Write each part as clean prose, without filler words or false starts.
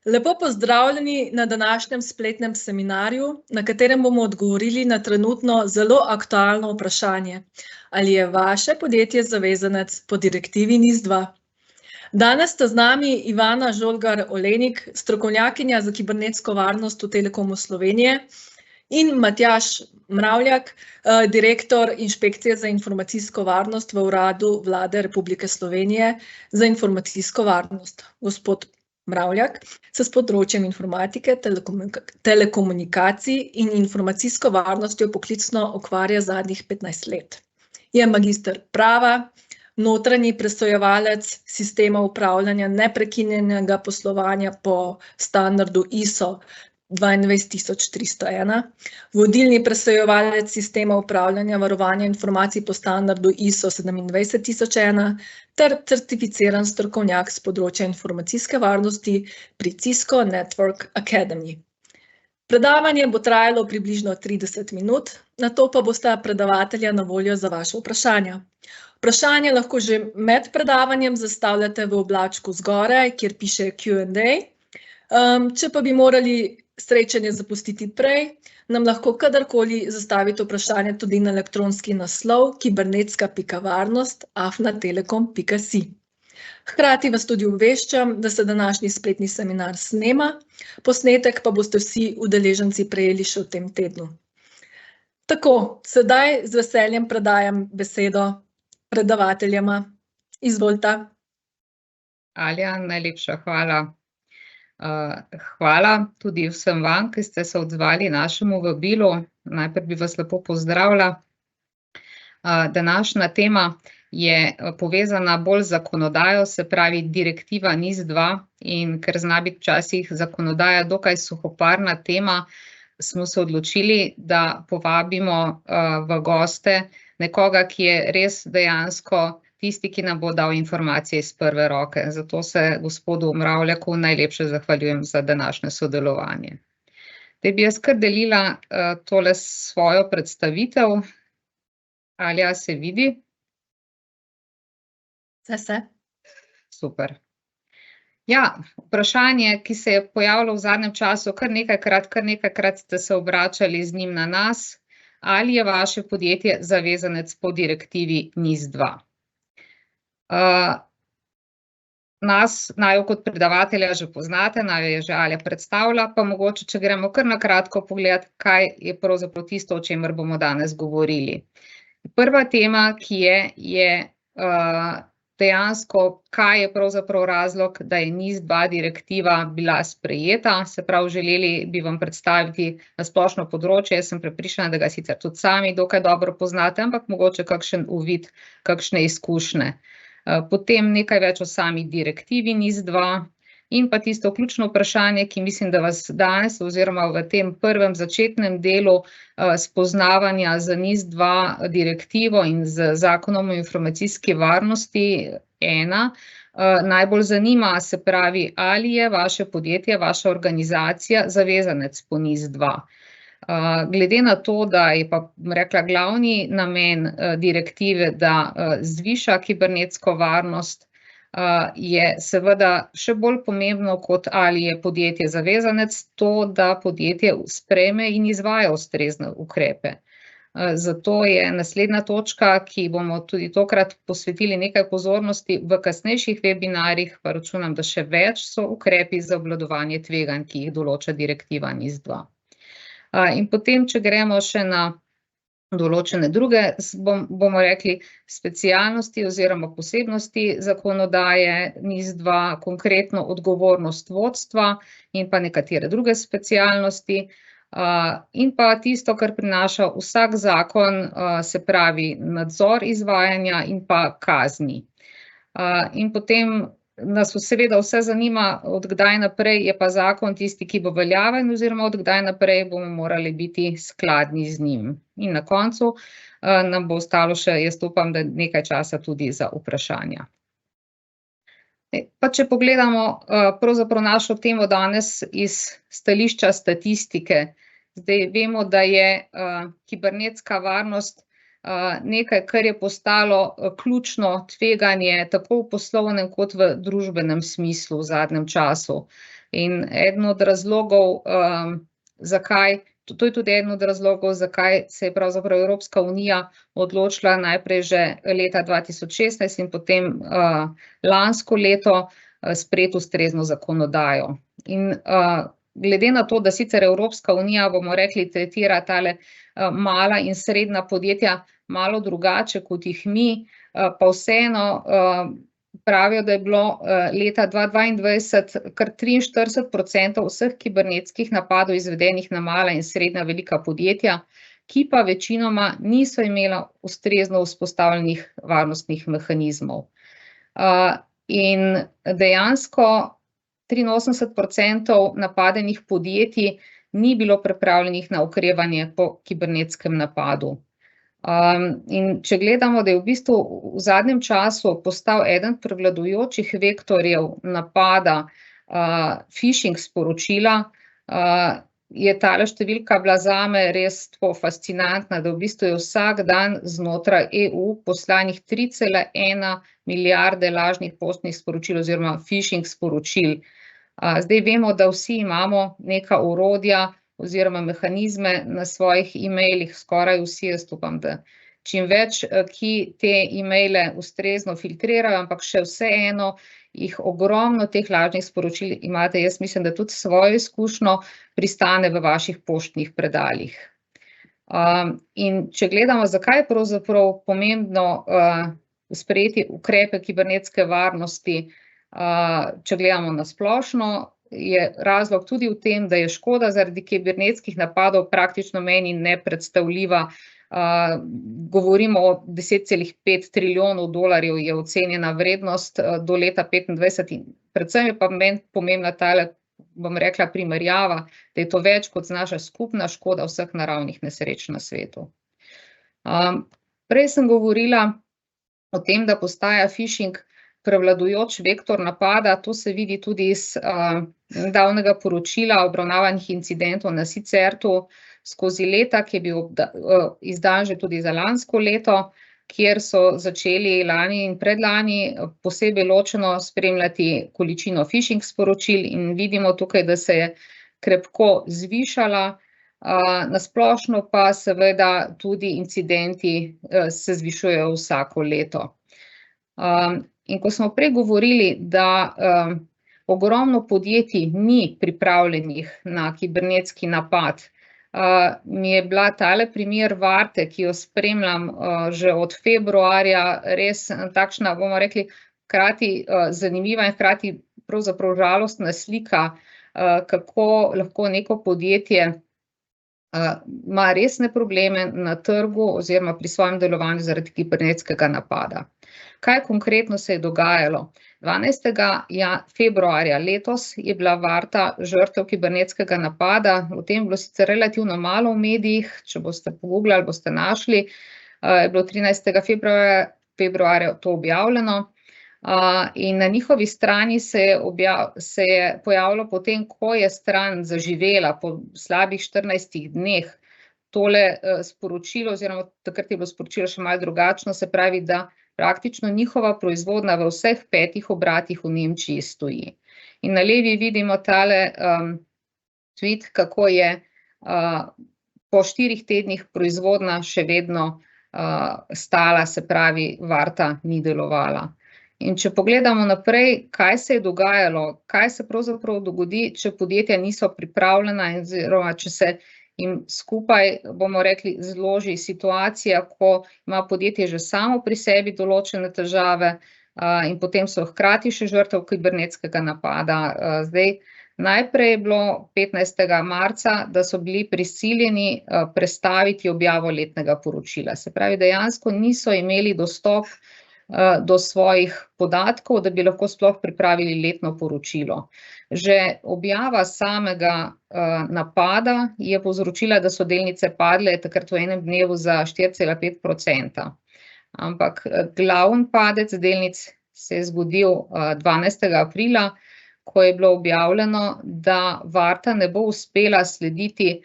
Lepo pozdravljeni na današnjem spletnem seminarju, na katerem bomo odgovorili na trenutno zelo aktualno vprašanje: ali je vaše podjetje zavezanec po direktivi NIS2? Danes sta z nami Ivana Žolgar-Olenik, strokovnjakinja za kibernetsko varnost v Telekomu Slovenije, in Matjaž Mravljak, direktor Inšpekcije za informacijsko varnost v Uradu Vlade Republike Slovenije za informacijsko varnost. Gospod Mravljak se s področjem informatike, telekomunikacij in informacijsko varnostjo poklicno ukvarja zadnjih 15 let. Je magister prava, notranji presojevalec sistema upravljanja neprekinjenega poslovanja po standardu ISO 22301, vodilni presojevalec sistema upravljanja varovanja informacij po standardu ISO 27001 ter certificiran strokovnjak s področja informacijske varnosti pri Cisco Network Academy. Predavanje bo trajalo približno 30 minut, nato pa bosta predavatelja na voljo za vaše vprašanja. Vprašanje lahko že med predavanjem zastavljate v oblačku zgoraj, kjer piše Q&A. Če pa bi morali srečanje zapustiti prej, nam lahko kadarkoli zastavite vprašanje tudi na elektronski naslov kibernetska.varnost@telekom.si. Hkrati vas tudi obveščam, da se današnji spletni seminar snema, posnetek pa boste vsi udeleženci prejeli še v tem tednu. Tako, sedaj z veseljem predajam besedo predavateljema. Izvolite. Alja, najlepša hvala. Hvala tudi vsem vam, ki ste se odzvali našemu vabilu. Najprej bi vas lepo pozdravila. Današnja tema je povezana bolj z zakonodajo, se pravi direktiva NIS2, in ker zna biti včasih zakonodaja dokaj suhoparna tema, smo se odločili, da povabimo v goste nekoga, ki je res dejansko tisti, ki nam bo dal informacije iz prve roke. Zato se gospodu Mravljaku najlepše zahvaljujem za današnje sodelovanje. Zdaj bi jaz kar delila tole svojo predstavitev. Alja, se vidi? Se. Super. Ja, vprašanje, ki se je pojavilo v zadnjem času kar nekajkrat ste se obračali z njim na nas: ali je vaše podjetje zavezanec po direktivi NIS2? Nas, naju kot predavatelja že poznate, naju je že Alja predstavila, pa mogoče, če gremo kar na kratko pogledati, kaj je pravzaprav tisto, o čemer bomo danes govorili. Prva tema, ki je dejansko, kaj je pravzaprav razlog, da je NIS2 direktiva bila sprejeta. Se pravi, želeli bi vam predstaviti na splošno področje. Jaz sem prepričana, da ga sicer tudi sami dokaj dobro poznate, ampak mogoče kakšen uvid, kakšne izkušnje. Potem nekaj več o sami direktivi NIS2 in pa tisto ključno vprašanje, ki mislim, da vas danes oziroma v tem prvem začetnem delu spoznavanja z NIS2 direktivo in z Zakonom o informacijski varnosti 1 najbolj zanima, se pravi, ali je vaše podjetje, vaša organizacija zavezanec po NIS2. Glede na to, da je pa, rekla, glavni namen direktive, da zviša kibernetsko varnost, je seveda še bolj pomembno, kot ali je podjetje zavezanec, to, da podjetje sprejme in izvaja ustrezne ukrepe. Zato je naslednja točka, ki bomo tudi tokrat posvetili nekaj pozornosti v kasnejših webinarjih, pa računam, da še več, so ukrepi za obvladovanje tveganj, ki jih določa direktiva NIS2. In potem, če gremo še na določene druge, bomo rekli, specialnosti oziroma posebnosti zakonodaje NIS2, konkretno odgovornost vodstva in pa nekatere druge specialnosti, in pa tisto, kar prinaša vsak zakon, se pravi nadzor izvajanja in pa kazni. In potem nas seveda vse zanima, od kdaj naprej je pa zakon tisti, ki bo veljaven, oziroma od kdaj naprej bomo morali biti skladni z njim. In na koncu nam bo ostalo še, jaz upam, da nekaj časa tudi za vprašanja. Pa če pogledamo pravzaprav našo temo danes iz stališča statistike. Zdaj vemo, da je kibernetska varnost nekaj, kar je postalo ključno tveganje tako v poslovnem kot v družbenem smislu v zadnjem času. In eden od razlogov, zakaj, to je tudi eden od razlogov, zakaj se je pravzaprav Evropska unija odločila najprej že leta 2016 in potem lansko leto sprejeti ustrezno zakonodajo. In glede na to, da sicer Evropska unija, bomo rekli, tretira tale mala in srednja podjetja malo drugače, kot jih mi, pa vseeno pravijo, da je bilo leta 2022 kar 43% vseh kibernetskih napadov izvedenih na mala in srednja velika podjetja, ki pa večinoma niso imela ustrezno vzpostavljenih varnostnih mehanizmov. In dejansko 83% napadenih podjetij ni bilo pripravljenih na okrevanje po kibernetskem napadu. In če gledamo, da je v bistvu v zadnjem času postal eden prevladujočih vektorjev napada phishing sporočila, je tale številka bila zame res tako fascinantna, da v bistvu je vsak dan znotraj EU poslanih 3,1 milijarde lažnih poštnih sporočil oziroma phishing sporočil. Zdaj vemo, da vsi imamo neka orodja oziroma mehanizme na svojih e-mailih, skoraj vsi, jaz upam, da čim več, ki te e-maile ustrezno filtrirajo, ampak še vseeno jih ogromno teh lažnih sporočil imate, jaz mislim, da tudi svojo izkušnjo pristane v vaših poštnih predalih. In če gledamo, zakaj je pravzaprav pomembno sprejeti ukrepe kibernetske varnosti, če gledamo na splošno, je razlog tudi v tem, da je škoda zaradi kibernetskih napadov praktično meni nepredstavljiva. Govorimo o 10,5 trilijonov dolarjev je ocenjena vrednost do leta 2025 in predvsem je pa meni pomembna tale, bom rekla, primerjava, da je to več, kot znaša skupna škoda vseh naravnih nesreč na svetu. Prej sem govorila o tem, da postaja phishing prevladujoč vektor napada, to se vidi tudi iz nedavnega poročila obravnavanih incidentov na SICERT-u skozi leta, ki je bil izdan že tudi za lansko leto, kjer so začeli lani in predlani posebej ločeno spremljati količino phishing sporočil in vidimo tukaj, da se je krepko zvišala, na splošno pa seveda tudi incidenti se zvišujejo vsako leto. In ko smo prej govorili, da ogromno podjetij ni pripravljenih na kibernetski napad, mi je bila tale primer Varte, ki jo spremljam že od februarja, res takšna, bomo rekli, hkrati zanimiva in hkrati pravzaprav žalostna slika, kako lahko neko podjetje ima resne probleme na trgu oziroma pri svojem delovanju zaradi kibernetskega napada. Kaj konkretno se je dogajalo? 12. februarja letos je bila Varta žrtev kibernetskega napada, o tem je bilo sicer relativno malo v medijih, če boste pogooglali, boste našli, je bilo 13. februarja to objavljeno. In na njihovi strani se je pojavilo potem, ko je stran zaživela po slabih 14 dneh, tole sporočilo, oziroma takrat je bilo sporočilo še malo drugačno, se pravi, da praktično njihova proizvodnja v vseh 5 obratih v Nemčiji stoji. In na levi vidimo tale tweet, kako je po 4 tednih proizvodnja še vedno stala, se pravi, Varta ni delovala. In če pogledamo naprej, kaj se je dogajalo, kaj se pravzaprav dogodi, če podjetja niso pripravljena, oziroma če se jim skupaj, bomo rekli, zloži situacija, ko ima podjetje že samo pri sebi določene težave in potem so hkrati še žrtev kibernetskega napada. Zdaj, najprej je bilo 15. marca, da so bili prisiljeni prestaviti objavo letnega poročila. Se pravi, dejansko niso imeli dostop do svojih podatkov, da bi lahko sploh pripravili letno poročilo. Že objava samega napada je povzročila, da so delnice padle takrat v enem dnevu za 4,5%. Ampak glavni padec delnic se je zgodil 12. aprila, ko je bilo objavljeno, da Varta ne bo uspela slediti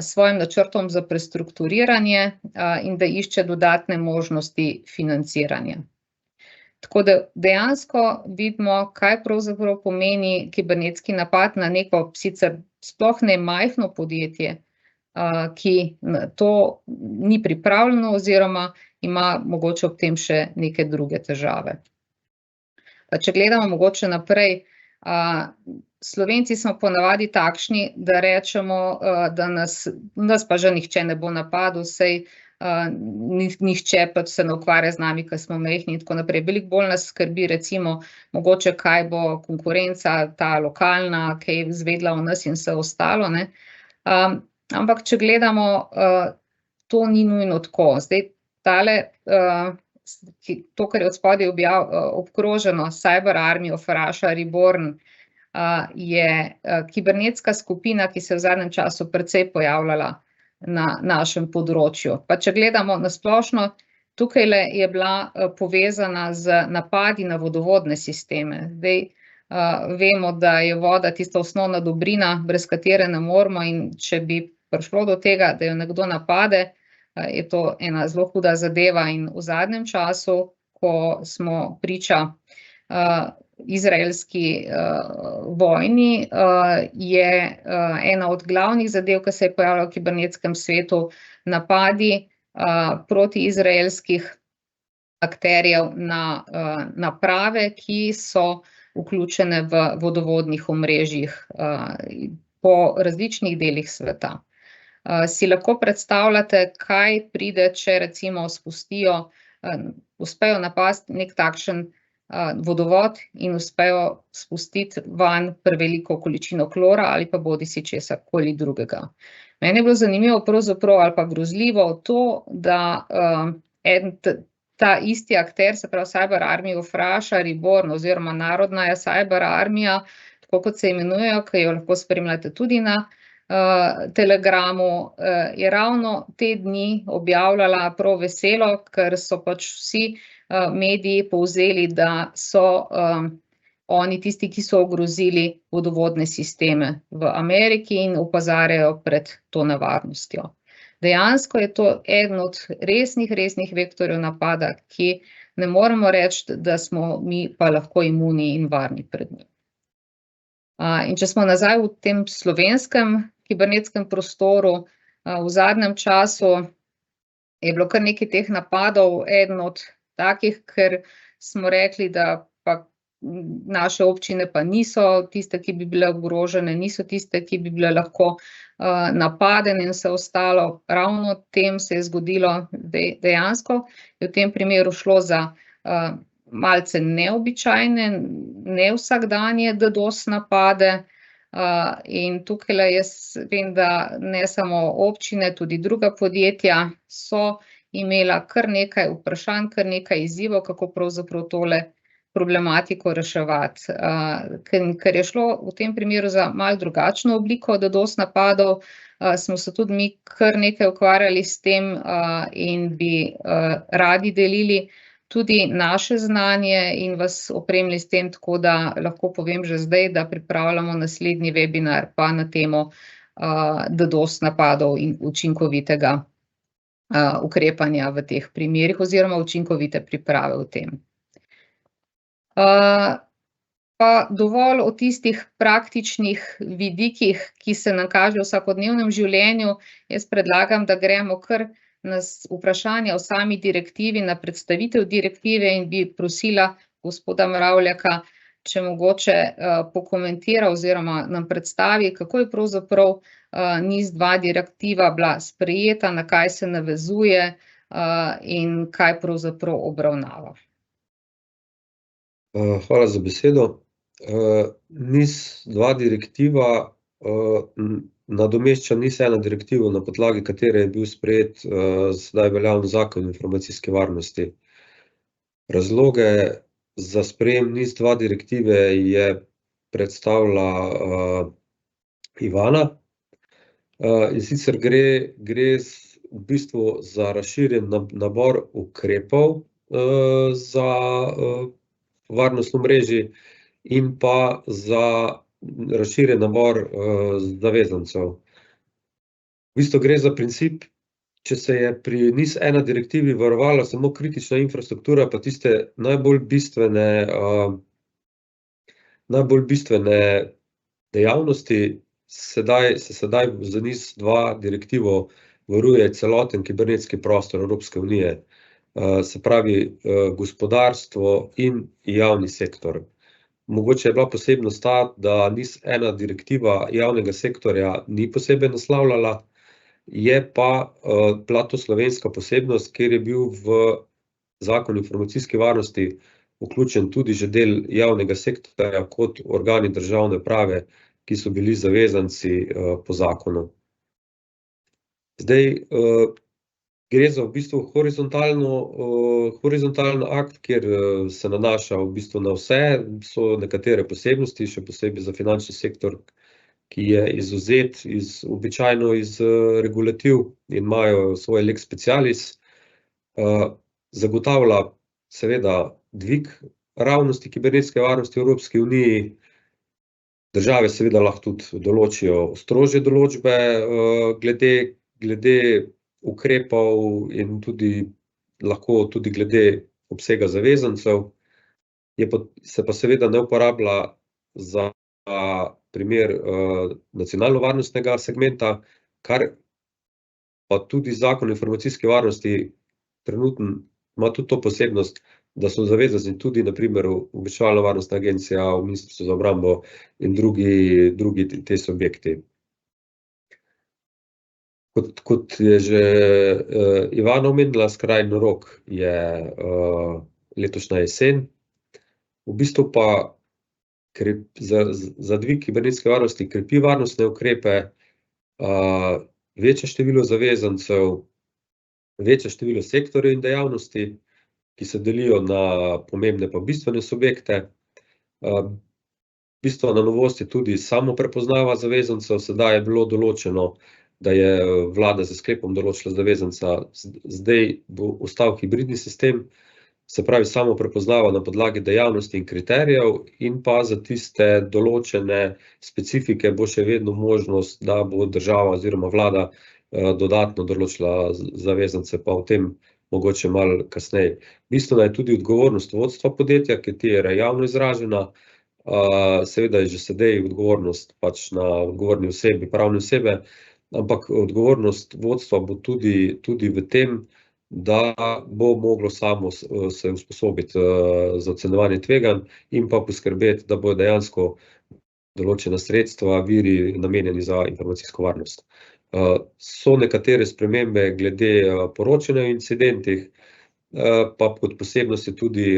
svojim načrtom za prestrukturiranje in da išče dodatne možnosti financiranja. Tako da dejansko vidimo, kaj pravzaprav pomeni kibernetski napad na neko sicer sploh ne majhno podjetje, ki to ni pripravljeno oziroma ima mogoče ob tem še neke druge težave. Pa če gledamo mogoče naprej, Slovenci smo ponavadi takšni, da rečemo, da nas pa že nihče ne bo napadel, saj nihče pač se ne ukvarja z nami, ker smo majhni in tako naprej. Veliko bolj nas skrbi recimo mogoče, kaj bo konkurenca, ta lokalna, kaj izvedela o nas in vse ostalo, ne. Ampak če gledamo, to ni nujno tako. Zdaj tale, to, kar je od spodaj obkroženo, Cyber Army of Russia Reborn, je kibernetska skupina, ki se je v zadnjem času precej pojavljala na našem področju. Pa če gledamo na splošno, tukajle je bila povezana z napadi na vodovodne sisteme. Zdaj vemo, da je voda tista osnovna dobrina, brez katere ne moremo, in če bi prišlo do tega, da jo nekdo napade, je to ena zelo huda zadeva. In v zadnjem času, ko smo priča izraelski vojni, je ena od glavnih zadev, ki se je pojavila v kibernetskem svetu, napadi proti izraelskih akterjev na naprave, ki so vključene v vodovodnih omrežjih po različnih delih sveta. Si lahko predstavljate, kaj pride, če recimo uspejo napasti nek takšen vodovod in uspejo spustiti vanj preveliko količino klora ali pa bodisi česarkoli drugega. Meni je bilo zanimivo pravzaprav ali pa grozljivo to, da ta isti akter, se pravi Cyber Army of Russia Reborn oziroma Narodna Cyber Armija, tako kot se imenujejo, ki jo lahko spremljate tudi na Telegramu, je ravno te dni objavljala prav veselo, ker so pač vsi mediji povzeli, da so oni tisti, ki so ogrozili vodovodne sisteme v Ameriki in opozarjajo pred to nevarnostjo. Dejansko je to eden od resnih vektorjev napada, ki ne moremo reči, da smo mi pa lahko imuni in varni pred njim. In če smo nazaj v tem slovenskem kibernetskem prostoru, v zadnjem času je bilo kar nekaj teh napadov, eden od takih, ker smo rekli, da pa naše občine pa niso tiste, ki bi bile ogrožene, niso tiste, ki bi bile lahko napadene in vse ostalo. Ravno tem se je zgodilo dejansko. Je v tem primeru šlo za malce neobičajne, ne vsakdanje DDoS napade. In tukajle jaz vem, da ne samo občine, tudi druga podjetja so imela kar nekaj vprašanj, kar nekaj izzivov, kako pravzaprav tole problematiko reševati. Ker je šlo v tem primeru za malo drugačno obliko DDoS napadov, smo se tudi mi kar nekaj ukvarjali s tem in bi radi delili tudi naše znanje in vas opremili s tem, tako da lahko povem že zdaj, da pripravljamo naslednji webinar pa na temo DDoS napadov in učinkovitega ukrepanja v teh primerih oziroma učinkovite priprave v tem. Pa dovolj o tistih praktičnih vidikih, ki se nam kažejo v vsakodnevnem življenju. Jaz predlagam, da gremo kar na vprašanja o sami direktivi, na predstavitev direktive, in bi prosila gospoda Mravljaka, če mogoče pokomentira oziroma nam predstavi, kako je pravzaprav NIS2 direktiva bila sprejeta, na kaj se navezuje in kaj pravzaprav obravnava. Hvala za besedo. NIS2 direktiva nadomešča NIS1 direktivo, na podlagi katere je bil sprejet sedaj veljavni zakon o informacijski varnosti. Razloge za sprejem NIS2 direktive je predstavila Ivana, in sicer gre v bistvu za razširjen nabor ukrepov za varnost omrežij in pa za razširjen nabor zavezancev. V bistvu gre za princip, če se je pri NIS1 direktivi varovala samo kritična infrastruktura, pa tiste najbolj bistvene dejavnosti, se sedaj za NIS2 direktivo varuje celoten kibernetski prostor Evropske unije, se pravi gospodarstvo in javni sektor. Mogoče je bila posebnost ta, da NIS1 direktiva javnega sektorja ni posebej naslavljala, je pa bila to slovenska posebnost, kjer je bil v Zakon o informacijski varnosti vključen tudi že del javnega sektorja kot organi državne uprave, ki so bili zavezanci po zakonu. Zdaj, gre za v bistvu horizontalni akt, kjer se nanaša v bistvu na vse, so nekatere posebnosti, še posebej za finančni sektor, ki je izvzet običajno iz regulativ in imajo svoj lex specialis, zagotavlja seveda dvig ravnosti kibernetske varnosti v Evropski uniji. Države seveda lahko tudi določijo strožje določbe glede ukrepov in lahko tudi glede obsega zavezancev, se pa seveda ne uporablja za primer nacionalno-varnostnega segmenta, kar pa tudi Zakon o informacijski varnosti trenutno ima tudi to posebnost, da so zavezanci tudi na primer Obveščevalno-varnostna agencija, Ministrstvo za obrambo in drugi te subjekti. Kot je že Ivana omenila, skrajni rok je letošnja jesen. V bistvu pa za dvig kibernetske varnosti krepi varnostne ukrepe, večje število zavezancev, večje število sektorjev in dejavnosti, ki se delijo na pomembne pa bistvene subjekte. Bistvena novost je tudi samoprepoznava zavezancev. Sedaj je bilo določeno, da je vlada s sklepom določila zavezanca, zdaj bo ostal hibridni sistem, se pravi samoprepoznava na podlagi dejavnosti in kriterijev, in pa za tiste določene specifike bo še vedno možnost, da bo država oziroma vlada dodatno določila zavezance, pa o tem mogoče malo kasneje. Bistvena je tudi odgovornost vodstva podjetja, katera je javno izražena. Seveda je že sedaj odgovornost pač na odgovorni osebi, pravne osebe, ampak odgovornost vodstva bo tudi v tem, da bo moglo samo se usposobiti za ocenjevanje tveganj in pa poskrbeti, da bo dejansko določena sredstva, viri namenjeni za informacijsko varnost. So nekatere spremembe glede poročanja o incidentih, pa kot posebnost je tudi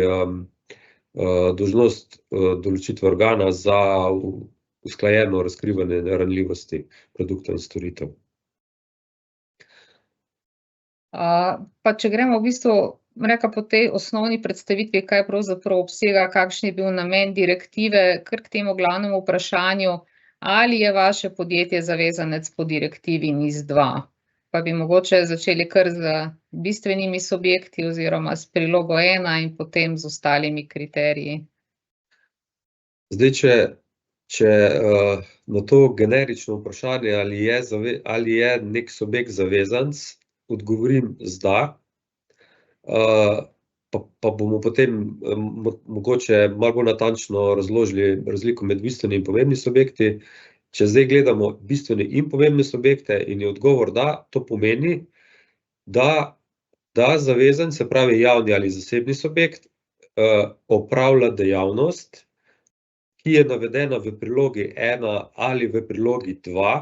dolžnost določitve organa za usklajeno razkrivanje ranljivosti produktov in storitev. Pa če gremo v bistvu po tej osnovni predstavitvi, kaj pravzaprav obsega, kakšen je bil namen direktive, kar k temu glavnemu vprašanju, ali je vaše podjetje zavezanec po direktivi NIS2? Pa bi mogoče začeli kar z bistvenimi subjekti oziroma s prilogo 1 in potem z ostalimi kriteriji. Zdaj, če na to generično vprašanje, ali je nek subjekt zavezanec, odgovorim z da, pa bomo potem mogoče malo bolj natančno razložili razliko med bistvenimi in pomembnimi subjekti. Če zdaj gledamo bistvene in pomembne subjekte in je odgovor da, to pomeni, da zavezanec, se pravi javni ali zasebni subjekt, opravlja dejavnost, ki je navedena v prilogi 1 ali v prilogi 2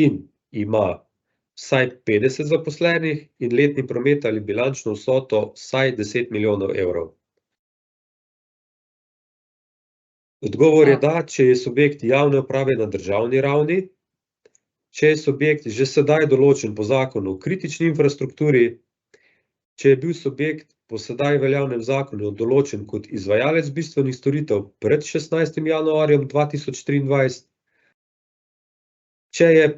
in ima vsaj 50 zaposlenih in letni promet ali bilančno vsoto vsaj 10 milijonov evrov. Odgovor je da, če je subjekt javne uprave na državni ravni, če je subjekt že sedaj določen po zakonu o kritični infrastrukturi, če je bil subjekt po sedaj veljavnem zakonu določen kot izvajalec bistvenih storitev pred 16. januarjem 2023, če je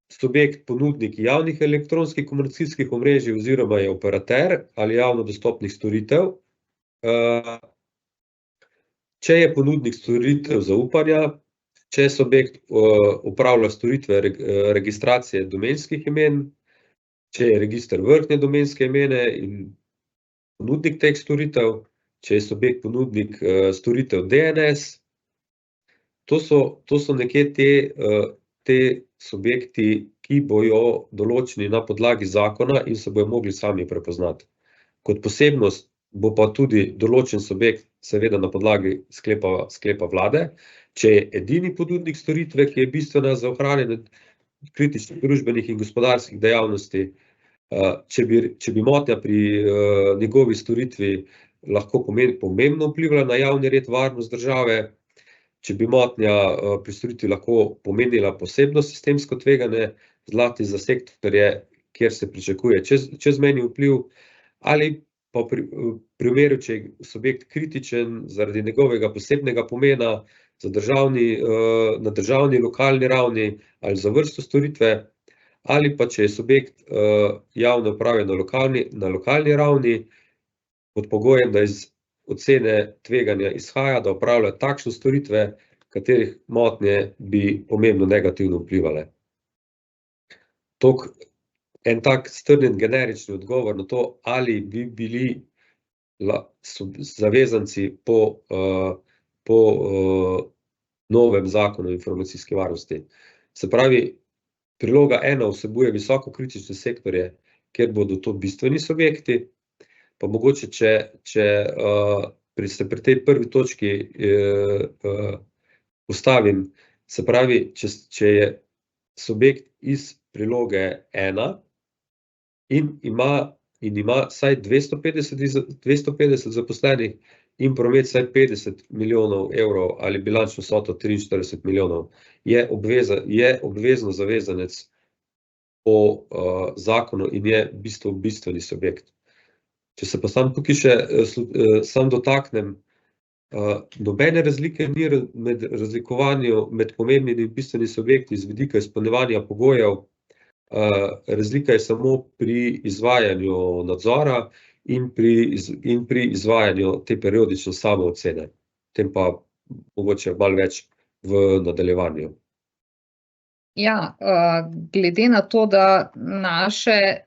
subjekt ponudnik javnih elektronskih komunikacijskih omrežij oziroma je operater ali javno dostopnih storitev, če je ponudnik storitev zaupanja, če subjekt upravlja storitve registracije domenskih imen, če je register vrhnje domenske imene in ponudnik teh storitev, če je subjekt ponudnik storitev DNS. To so nekje te subjekti, ki bojo določeni na podlagi zakona in se bojo mogli sami prepoznati. Kot posebnost bo pa tudi določen subjekt, seveda na podlagi sklepa vlade, če je edini ponudnik storitve, ki je bistvena za ohranjanje kritičnih družbenih in gospodarskih dejavnosti, če bi motnja pri njegovi storitvi lahko pomembno vplivala na javni red, varnost države, če bi motnja pri storitvi lahko pomenila posebno sistemsko tveganje, zlasti za sektorje, kjer se pričakuje čezmejni vpliv, ali pa v primeru, če je subjekt kritičen zaradi njegovega posebnega pomena na državni, lokalni ravni ali za vrsto storitve, ali pa če je subjekt javne uprave na lokalni ravni, pod pogojem, da iz ocene tveganja izhaja, da opravlja takšne storitve, katerih motnje bi pomembno negativno vplivale. En tak strnjen generični odgovor na to, ali bi bili zavezanci po novem zakonu o informacijski varnosti. Se pravi, priloga 1 vsebuje visoko kritične sektorje, kjer bodo to bistveni subjekti, pa mogoče, če se pri tej prvi točki ustavim, se pravi, če je subjekt iz priloge 1 in ima vsaj 250 zaposlenih in promet vsaj 50 milijonov evrov ali bilančno vsoto 43 milijonov, je obvezno zavezanec po zakonu in je bistveni subjekt. Če se pa sam tukaj še dotaknem, nobene razlike ni med razlikovanju med pomembnimi in bistvenimi subjekti z vidika izpolnjevanja pogojev, razlika je samo pri izvajanju nadzora in pri izvajanju te periodične samoocene. Tem pa mogoče malo več v nadaljevanju. Ja, glede na to, da naše,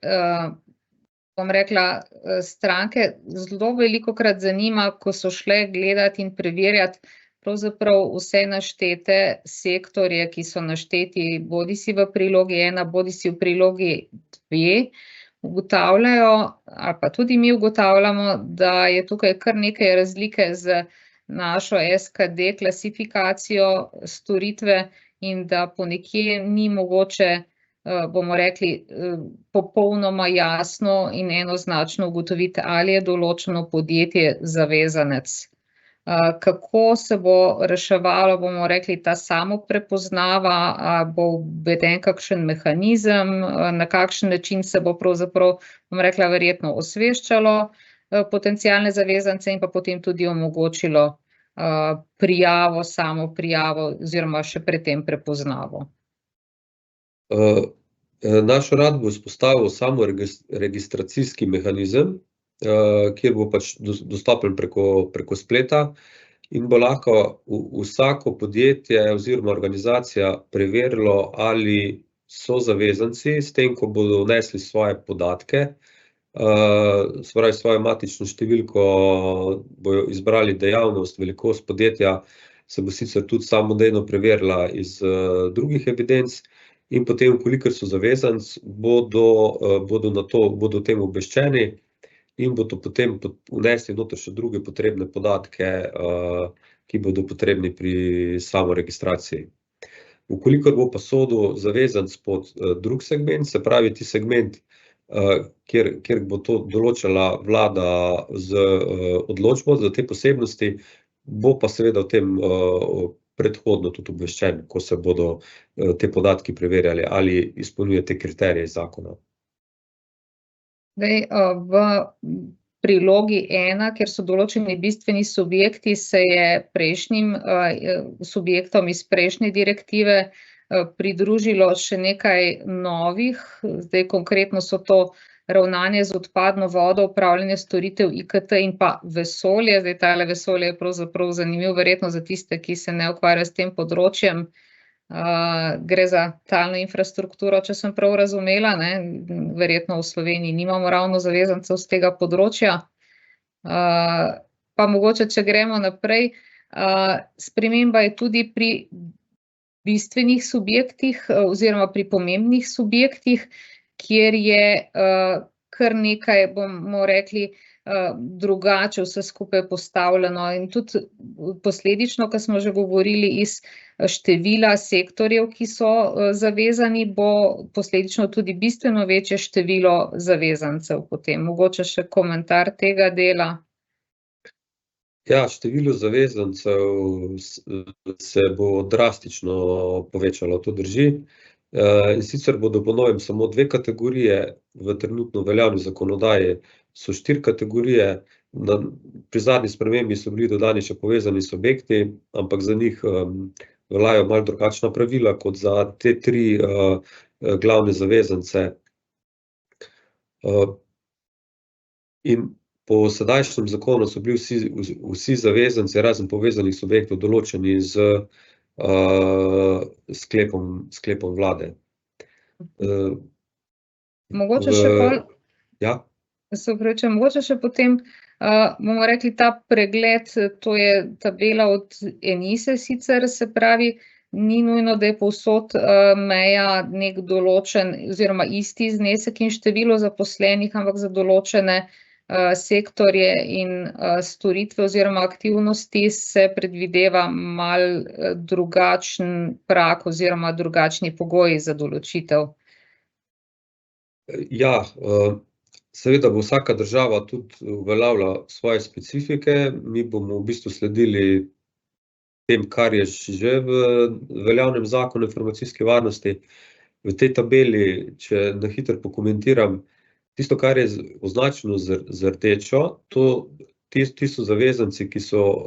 bom rekla, stranke zelo velikokrat zanima, ko so šle gledati in preverjati pravzaprav vse naštete sektorje, ki so našteti bodisi v prilogi 1, bodisi v prilogi 2, ugotavljajo, ali pa tudi mi ugotavljamo, da je tukaj kar nekaj razlike z našo SKD klasifikacijo storitve in da ponekje ni mogoče, bomo rekli, popolnoma jasno in enoznačno ugotoviti, ali je določeno podjetje zavezanec. Kako se bo reševalo, bomo rekli, ta samoprepoznava, bo uveden kakšen mehanizem, na kakšen način se bo pravzaprav, bom rekla, verjetno osveščalo potencialne zavezance in pa potem tudi omogočilo prijavo, samoprijavo oziroma še pred tem prepoznavo. Naš urad bo vzpostavil samoregistracijski mehanizem, kjer bo pač dostopen preko spleta in bo lahko vsako podjetje oziroma organizacija preverilo, ali so zavezanci, s tem, ko bodo vnesli svoje podatke, se pravi svojo matično številko, bojo izbrali dejavnost, velikost podjetja, se bo sicer tudi samodejno preverila iz drugih evidenc in potem, kolikor so zavezanci, bodo o tem obveščeni in bodo potem vnesli noter še druge potrebne podatke, ki bodo potrebni pri samoregistraciji. Vkolikor bo pa sodil zavezanec pod drug segment, se pravi ti segment, kjer bo to določala vlada z odločbo za te posebnosti, bo pa seveda o tem predhodno tudi obveščen, ko se bodo te podatki preverjali, ali izpolnjuje te kriterije iz zakona. V prilogi 1, kjer so določeni bistveni subjekti, se je prejšnjim subjektom iz prejšnje direktive pridružilo še nekaj novih, zdaj konkretno so to ravnanje z odpadno vodo, upravljanje storitev IKT in pa vesolje. Zdaj tale vesolje je pravzaprav zanimiv verjetno za tiste, ki se ne ukvarjajo s tem področjem. Gre za talno infrastrukturo, če sem prav razumela, ne, verjetno v Sloveniji nimamo ravno zavezancev z tega področja. Pa mogoče, če gremo naprej, sprememba je tudi pri bistvenih subjektih oziroma pri pomembnih subjektih, kjer je kar nekaj, bomo rekli, drugače vse skupaj postavljeno in tudi posledično, ko smo že govorili iz števila sektorjev, ki so zavezani, bo posledično tudi bistveno večje število zavezancev potem. Mogoče še komentar tega dela. Ja, število zavezancev se bo drastično povečalo, to drži. In sicer bodo po novem samo 2 kategorije, v trenutno veljavni zakonodaji so 4 kategorije, pri zadnji spremembi so bili dodani še povezani subjekti, ampak za njih veljajo malo drugačna pravila kot za te 3 glavne zavezance. In po sedajšnjem zakonu so bili vsi zavezanci, razen povezanih subjektov, določeni z sklepom vlade. Mogoče še pol, Ja, se opravičujem, mogoče še potem, bomo rekli, ta pregled, to je tabela od Enise sicer, se pravi, ni nujno, da je povsod meja nek določen oziroma isti znesek in število zaposlenih, ampak za določene sektorje in storitve oziroma aktivnosti se predvideva malo drugačen prag oziroma drugačni pogoji za določitev. ja, seveda bo vsaka država tudi uveljavila svoje specifike, mi bomo v bistvu sledili tem, kar je že v veljavnem zakonu o informacijski varnosti. V tej tabeli, če na hitro pokomentiram, tisto, kar je označeno z rdečo, ti so zavezanci, ki so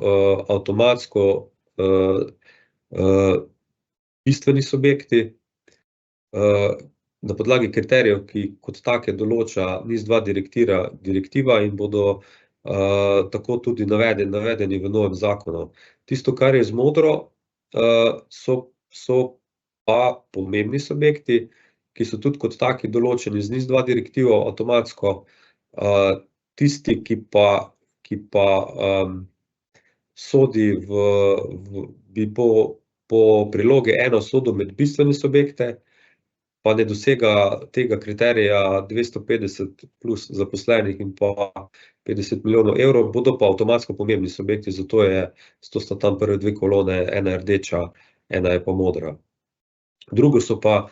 avtomatsko bistveni subjekti, na podlagi kriterijev, ki kot take določa NIS2 direktiva in bodo tako tudi navedeni v novem zakonu. Tisto, kar je z modro, so pa pomembni subjekti, ki so tudi kot taki določeni z NIS2 direktivo avtomatsko, tisti, ki pa sodi bi po prilogi 1 sodil med bistvene subjekte, pa ne dosega tega kriterija 250 plus zaposlenih in pa 50 milijonov evrov, bodo pa avtomatsko pomembni subjekti, zato sta tam prve 2 kolone, ena je rdeča, ena je pa modra. Drugo so pa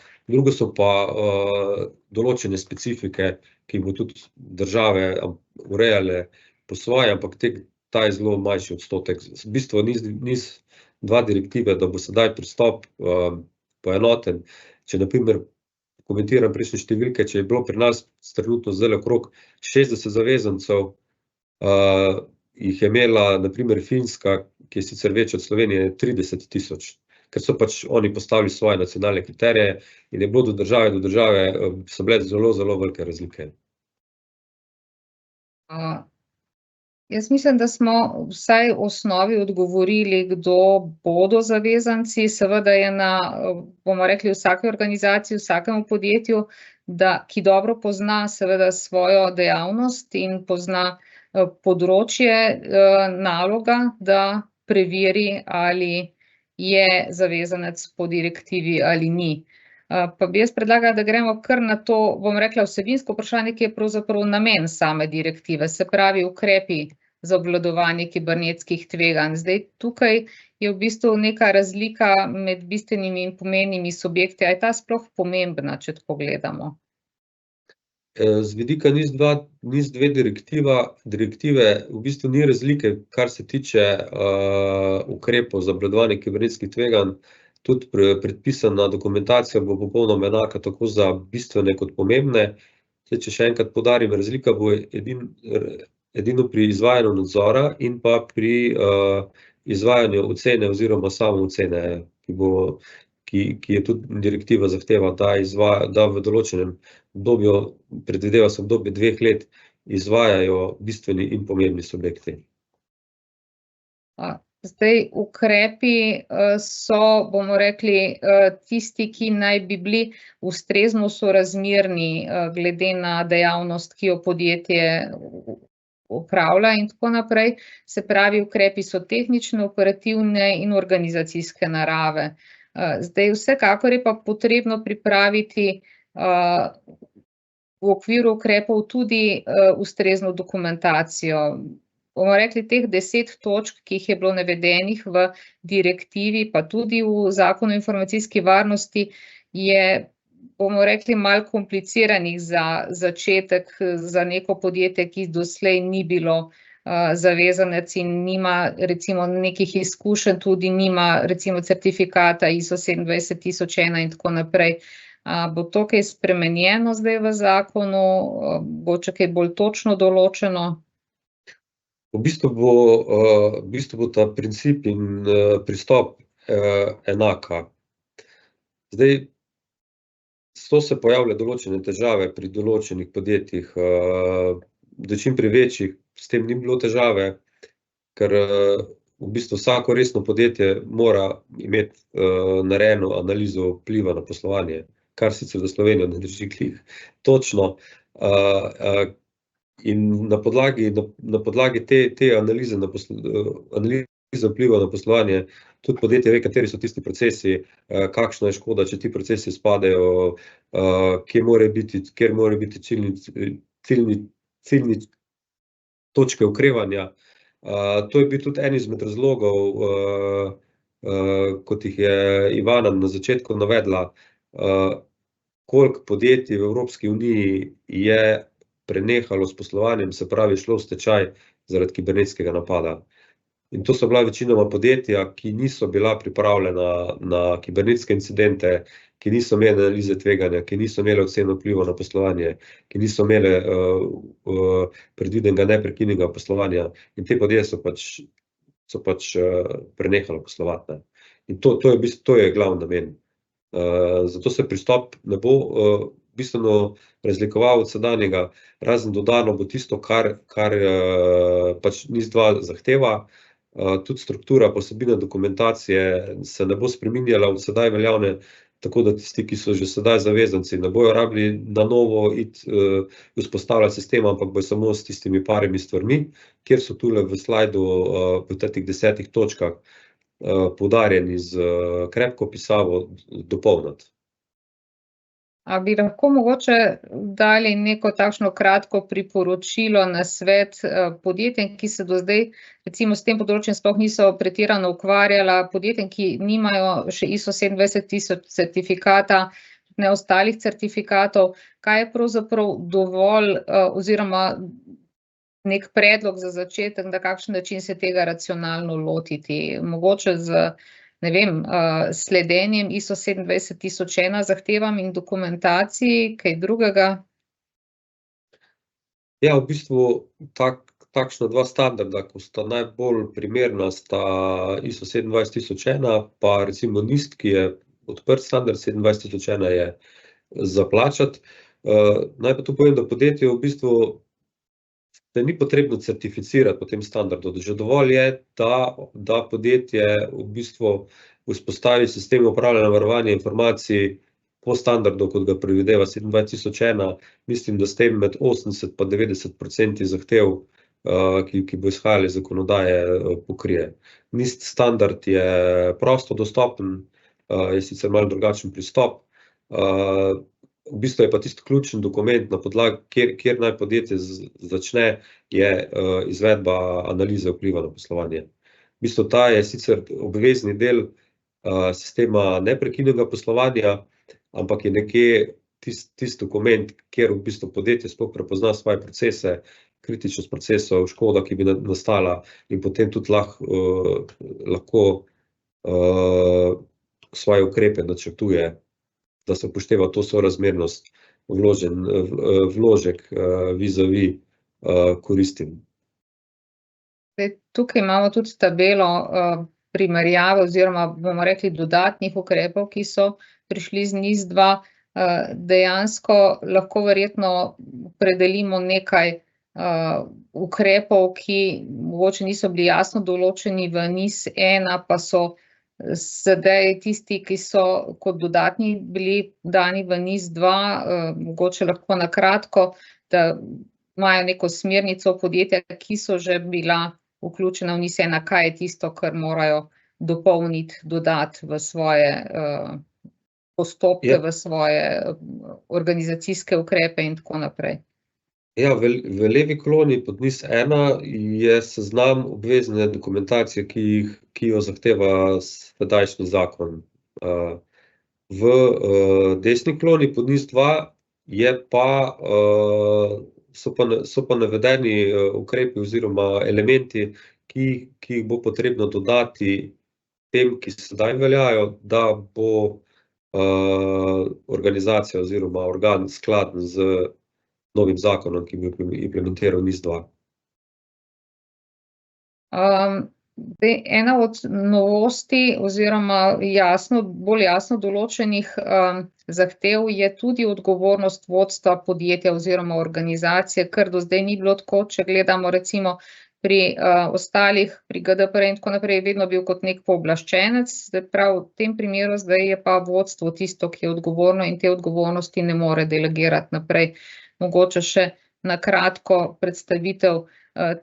določene specifike, ki bo tudi države urejale po svoje, ampak ta je zelo manjši odstotek. V bistvu NIS2 direktive, da bo sedaj pristop poenoten. Če na primer komentiram prejšnje številke, če je bilo pri nas trenutno zdaj okrog 60 zavezancev, jih je imela na primer Finska, ki je sicer večja od Slovenije, 30 tisoč. Ker so pač oni postavili svoje nacionalne kriterije in je bilo do države so bile zelo, zelo velike razlike. Jaz mislim, da smo vsaj v osnovi odgovorili, kdo bodo zavezanci. Seveda je bomo rekli, vsaki organizaciji, vsakemu podjetju, ki dobro pozna seveda svojo dejavnost in pozna področje naloga, da preveri, ali je zavezanec po direktivi ali ni. Pa bi jaz predlagala, da gremo kar na to, bom rekla, vsebinsko vprašanje, ki je pravzaprav namen same direktive, se pravi ukrepi za obvladovanje kibernetskih tveganj. Zdaj, tukaj je v bistvu neka razlika med bistvenimi in pomembnimi subjekti. A je ta sploh pomembna, če tako gledamo? Z vidika NIS2 direktive v bistvu ni razlike, kar se tiče ukrepov za obvladovanje kibernetskih tveganj. Tudi predpisana dokumentacija bo popolnoma enaka tako za bistvene kot pomembne. Če še enkrat poudarim, razlika bo edino pri izvajanju nadzora in pa pri izvajanju ocene oziroma samoocene, ki je tudi direktiva zahteva, da v določenem obdobju, predvideva se obdobje 2 let, izvajajo bistveni in pomembni subjekti. Zdaj, ukrepi so, bomo rekli, tisti, ki naj bi bili ustrezno sorazmerni glede na dejavnost, ki jo podjetje opravlja in tako naprej. Se pravi, ukrepi so tehnične, operativne in organizacijske narave. Zdaj, vsekakor je pa potrebno pripraviti v okviru ukrepov tudi ustrezno dokumentacijo. Bomo rekli, teh 10 točk, ki jih je bilo navedenih v direktivi, pa tudi v Zakonu o informacijski varnosti, je, bomo rekli, malo kompliciranih za začetek za neko podjetje, ki doslej ni bilo zavezanec in nima recimo nekih izkušenj, tudi nima recimo certifikata ISO 27001 in tako naprej. Bo to kaj spremenjeno zdaj v zakonu? Bo kaj bolj točno določeno? V bistvu bo ta princip in pristop enaka. Zdaj, so se pojavile določene težave pri določenih podjetjih, dočim pri večjih s tem ni bilo težave, ker v bistvu vsako resno podjetje mora imeti narejeno analizo vpliva na poslovanje, kar sicer za Slovenijo ne drži glih točno. In na podlagi te analize vpliva na poslovanje, tudi podjetje ve, kateri so tisti procesi, kakšna je škoda, če ti procesi izpadejo, kjer more biti ciljni točke okrevanja. To je bil tudi en izmed razlogov, kot jih je Ivana na začetku navedla, koliko podjetij v Evropski uniji je prenehalo s poslovanjem, se pravi šlo v stečaj zaradi kibernetskega napada. In to so bila večinoma podjetja, ki niso bila pripravljena na kibernetske incidente, ki niso imeli analize tveganja, ki niso imeli oceno vpliva na poslovanje, ki niso imeli predvidenega neprekinjenega poslovanja, in te podjetja so pač prenehalo poslovati. In to je glavni namen. Zato se pristop ne bo bistveno razlikoval od sedanjega, razen dodano bo tisto, kar pač NIS2 zahteva. Tudi struktura posebine dokumentacije se ne bo spreminjala od sedaj veljavne, tako da tisti, ki so že sedaj zavezanci, ne bojo rabili na novo vzpostavljati sistema, ampak bojo samo s tistimi parimi stvarmi, kjer so tule v slajdu v teh 10 točkah poudarjeni z krepko pisavo dopolniti. A bi lahko mogoče dali neko takšno kratko priporočilo, nasvet podjetjem, ki se do zdaj recimo s tem področjem sploh niso pretirano ukvarjala, podjetjem, ki nimajo še ISO 27000 certifikata, ne ostalih certifikatov, kaj je pravzaprav dovolj oziroma nek predlog za začetek, na kakšen način se tega racionalno lotiti, mogoče z sledenjem ISO 27001 zahtevam in dokumentaciji, kaj drugega? Ja, v bistvu takšna dva standarda, ko sta najbolj primerna, sta ISO 27001 pa recimo NIST, ki je odprt standard, 27001 je za plačati. Naj pa tu povem, da podjetje v bistvu se ni potrebno certificirati po tem standardu, že dovolj je, da podjetje v bistvu vzpostavi sistem upravljanja varovanja informacij po standardu, kot ga predvideva 27001, mislim, da s tem med 80 pa 90% zahtev, ki bo izhajali iz zakonodaje, pokrije. NIST standard je prosto dostopen, je sicer malo drugačen pristop, v bistvu je pa tisti ključen dokument, na podlagi, kjer naj podjetje začne, je izvedba analize vpliva na poslovanje. V bistvu ta je sicer obvezni del sistema neprekinjenega poslovanja, ampak je nekje tisti dokument, kjer v bistvu podjetje sploh prepozna svoje procese, kritičnost procesov, škoda, ki bi nastala, in potem tudi lahko svoje ukrepe načrtuje, da se upošteva to sorazmernost, vložek vis-a-vis koristim. Tukaj imamo tudi tabelo primerjave oziroma, bomo rekli, dodatnih ukrepov, ki so prišli z NIS2. Dejansko lahko verjetno opredelimo nekaj ukrepov, ki mogoče niso bili jasno določeni v NIS-1, pa so sedaj tisti, ki so kot dodatni bili dani v NIS-2, mogoče lahko na kratko, da imajo neko smernico podjetja, ki so že bila vključena v NIS-1, kaj je tisto, kar morajo dopolniti, dodati v svoje postopke, v svoje organizacijske ukrepe in tako naprej. Ja, v levi koloni pod NIS-1 je seznam obvezne dokumentacije, ki jo zahteva sedajšnji zakon. V desni koloni pod NIS-2 so pa navedeni ukrepi oziroma elementi, ki jih bo potrebno dodati tem, ki sedaj veljajo, da bo organizacija oziroma organ skladen z novim zakonom, ki bo implementiral NIS-2. Ena od novosti oziroma bolj jasno določenih zahtev je tudi odgovornost vodstva podjetja oziroma organizacije, kar do zdaj ni bilo tako, če gledamo recimo pri ostalih, pri GDPR in tako naprej, je vedno bil kot nek pooblaščenec, zdaj prav v tem primeru zdaj je pa vodstvo tisto, ki je odgovorno in te odgovornosti ne more delegirati naprej. Mogoče še na kratko predstavitev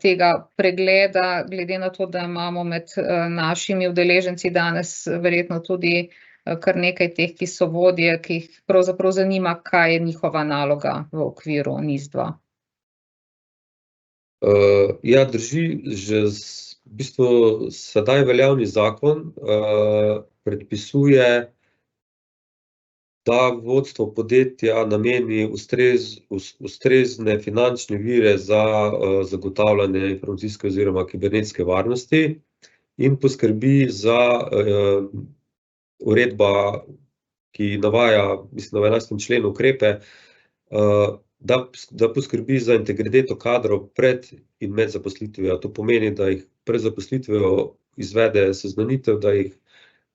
tega pregleda, glede na to, da imamo med našimi udeleženci danes verjetno tudi kar nekaj teh, ki so vodje, ki jih pravzaprav zanima, kaj je njihova naloga v okviru NIS-2. Ja, drži, že v bistvu sedaj veljavni zakon predpisuje, da vodstvo podjetja nameni ustrezne finančne vire za zagotavljanje informacijske oziroma kibernetske varnosti in poskrbi za uredba, ki navaja, mislim, v 11. členu ukrepe, da poskrbi za integriteto kadrov pred in med zaposlitvijo. To pomeni, da jih pred zaposlitvijo izvede seznanitev, da jih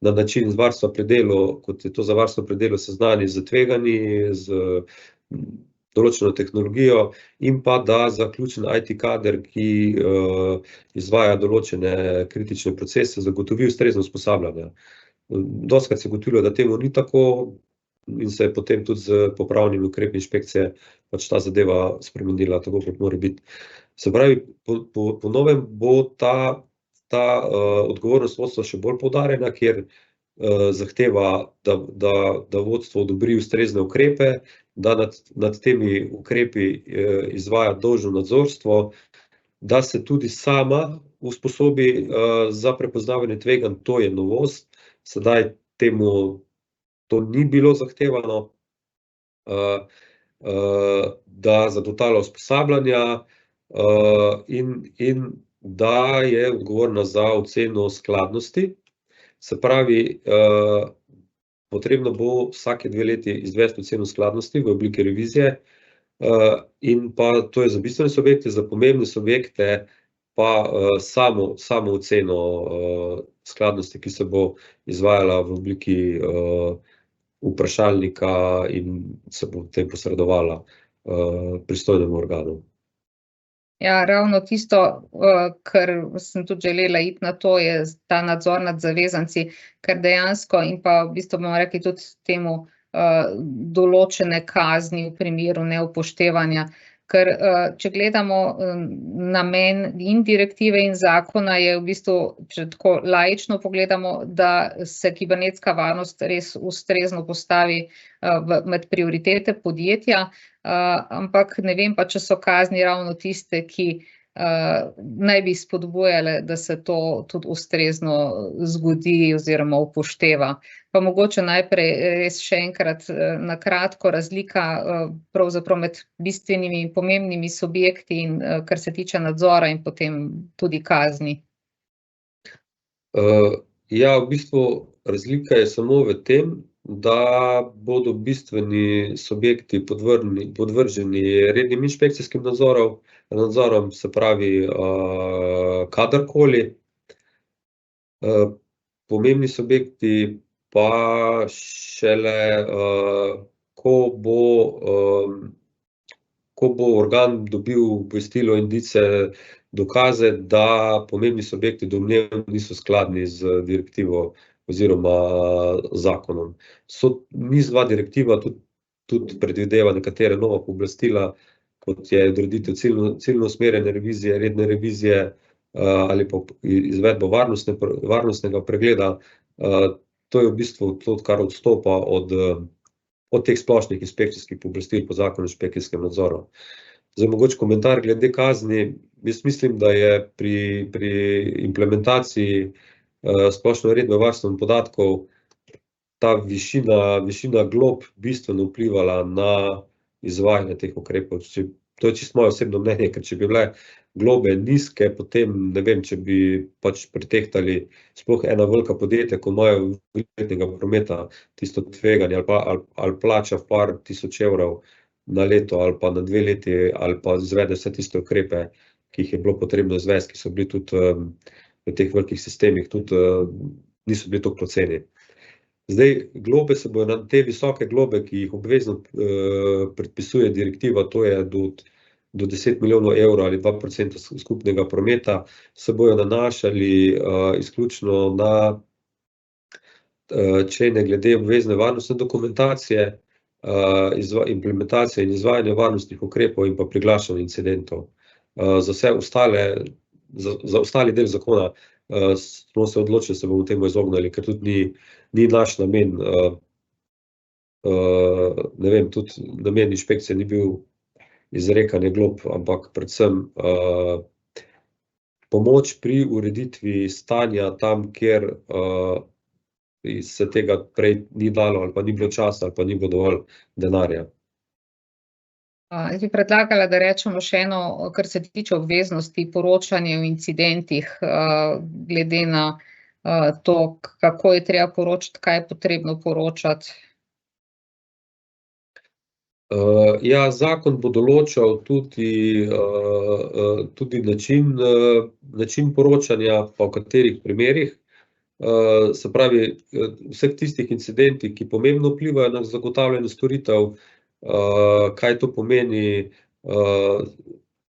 na način varstva pri delu, kot je to za varstvo pri delu, seznani z tveganji, z določeno tehnologijo in pa da za ključen IT kader, ki izvaja določene kritične procese, zagotovi ustrezno usposabljanje. Dostikrat se je ugotovilo, da temu ni tako, in se je potem tudi z popravnimi ukrepi inšpekcije pač ta zadeva spremenila, tako kot mora biti. Se pravi, po novem bo ta odgovornost vodstva še bolj poudarjena, kjer zahteva, da vodstvo odobri ustrezne ukrepe, da nad temi ukrepi izvaja dolžno nadzorstvo, da se tudi sama usposobi za prepoznavanje tveganj, to je novost, sedaj temu to ni bilo zahtevano, da zagotavlja usposabljanja in da je odgovorna za oceno skladnosti. Se pravi, potrebno bo vsake 2 leti izvesti oceno skladnosti v obliki revizije in pa to je za bistvene subjekte, za pomembne subjekte pa samo oceno skladnosti, ki se bo izvajala v obliki vprašalnika in se bo potem posredovala pristojnemu organu. Ja, ravno tisto, kar sem tudi želela iti na to, je ta nadzor nad zavezanci, ker dejansko in pa v bistvu bomo rekli tudi temu določene kazni v primeru neupoštevanja. Ker če gledamo namen in direktive in zakona, je v bistvu, če tako laično pogledamo, da se kibernetska varnost res ustrezno postavi med prioritete podjetja, ampak ne vem pa, če so kazni ravno tiste, ki naj bi spodbujale, da se to tudi ustrezno zgodi oziroma upošteva. Pa mogoče najprej res še enkrat na kratko razlika pravzaprav med bistvenimi in pomembnimi subjekti in kar se tiče nadzora in potem tudi kazni. Ja, v bistvu razlika je samo v tem, da bodo bistveni subjekti podvrženi rednim inšpekcijskim nadzorom, se pravi kadarkoli. Pomembni subjekti pa šele, ko bo ko bo organ dobil obvestilo, indice, dokaze, da pomembni subjekti domnevno niso skladni z direktivo oziroma zakonom. NIS2 direktiva tudi predvideva nekatere nova pooblastila, kot je odreditev ciljno usmerjene revizije, redne revizije ali pa izvedbo varnostnega pregleda. To je v bistvu to, kar odstopa od teh splošnih inšpekcijskih pooblastil po zakonu o inšpekcijskem nadzoru. Zdaj, mogoče komentar glede kazni. Jaz mislim, da je pri implementaciji splošne uredbe o varstvu podatkov ta višina glob bistveno vplivala na izvajanje teh ukrepov. To je čisto moje osebno mnenje, ker če bi bile globe nizke, potem ne vem, če bi pač pretehtali sploh ena velika podjetja, ko imajo letnega prometa tisto tveganje ali plača par tisoč evrov na leto ali pa na 2 leti ali pa izvede vse tiste ukrepe, ki jih je bilo potrebno izvesti, ki so bili tudi v teh velikih sistemih, tudi niso bili toliko poceni. Zdaj, globe se bojo na te visoke globe, ki jih obvezno predpisuje direktiva, to je do 10 milijonov evrov ali 2% skupnega prometa, se bojo nanašali izključno na člene glede obvezne varnostne dokumentacije, implementacije in izvajanja varnostnih ukrepov in pa priglašanja incidentov. Za ostali del zakona smo se odločili, da se bomo temu izognili, ker tudi ni naš namen, ne vem, tudi namen inšpekcije ni bil izrekanje glob, ampak predvsem pomoč pri ureditvi stanja tam, kjer se tega prej ni dalo ali pa ni bilo časa ali pa ni bilo dovolj denarja. Jaz bi predlagala, da rečemo še eno, kar se tiče obveznosti poročanja o incidentih, glede na to, kako je treba poročati, kaj je potrebno poročati. Ja, zakon bo določal tudi način poročanja, pa v katerih primerih. Se pravi, vseh tistih incidentih, ki pomembno vplivajo na zagotavljanje storitev, kaj to pomeni,